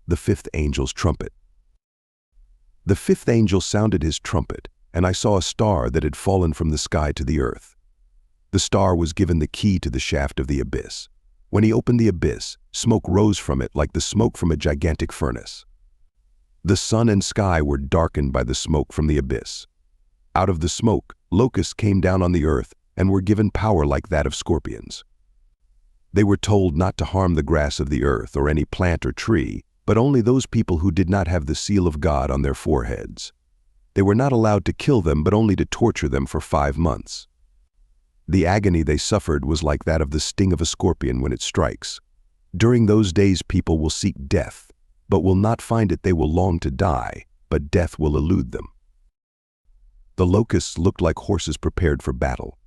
the fifth angel's trumpet. The fifth angel sounded his trumpet, and I saw a star that had fallen from the sky to the earth. The star was given the key to the shaft of the abyss. When he opened the abyss, smoke rose from it like the smoke from a gigantic furnace. The sun and sky were darkened by the smoke from the abyss. Out of the smoke, locusts came down on the earth and were given power like that of scorpions. They were told not to harm the grass of the earth or any plant or tree, but only those people who did not have the seal of God on their foreheads. They were not allowed to kill them, but only to torture them for 5 months. The agony they suffered was like that of the sting of a scorpion when it strikes. During those days people will seek death, but will not find it. They will long to die, but death will elude them. The locusts looked like horses prepared for battle.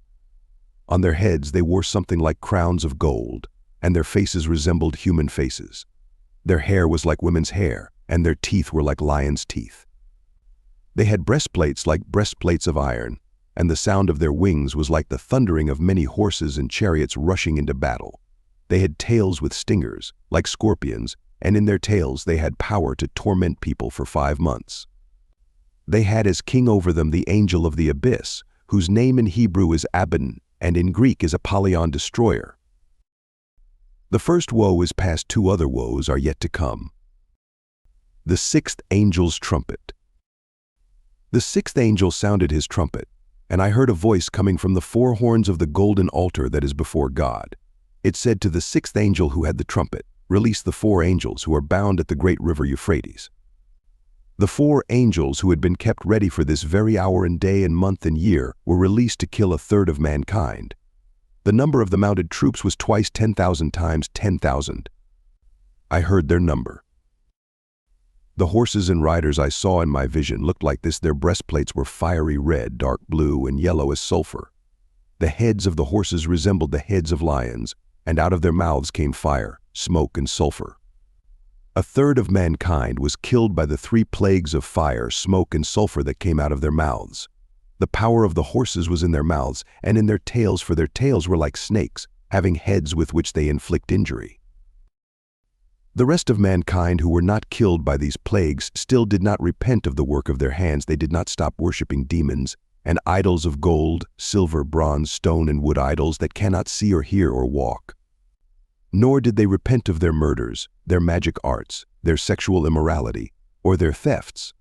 On their heads they wore something like crowns of gold, and their faces resembled human faces. Their hair was like women's hair, and their teeth were like lions' teeth. They had breastplates like breastplates of iron, and the sound of their wings was like the thundering of many horses and chariots rushing into battle. They had tails with stingers, like scorpions, and in their tails they had power to torment people for 5 months. They had as king over them the angel of the abyss, whose name in Hebrew is Abaddon, and in Greek is Apollyon, destroyer. The first woe is past, 2 other woes are yet to come. The sixth angel's trumpet. The sixth angel sounded his trumpet, and I heard a voice coming from the 4 horns of the golden altar that is before God. It said to the sixth angel who had the trumpet, "Release the 4 angels who are bound at the great river Euphrates." The 4 angels who had been kept ready for this very hour and day and month and year were released to kill 1/3 of mankind. The number of the mounted troops was twice 10,000 times 10,000. I heard their number. The horses and riders I saw in my vision looked like this. Their breastplates were fiery red, dark blue, and yellow as sulfur. The heads of the horses resembled the heads of lions, and out of their mouths came fire, smoke, and sulfur. 1/3 of mankind was killed by the 3 plagues of fire, smoke, and sulfur that came out of their mouths. The power of the horses was in their mouths and in their tails, for their tails were like snakes, having heads with which they inflict injury. The rest of mankind who were not killed by these plagues still did not repent of the work of their hands. They did not stop worshiping demons and idols of gold, silver, bronze, stone, and wood, idols that cannot see or hear or walk. Nor did they repent of their murders, their magic arts, their sexual immorality, or their thefts,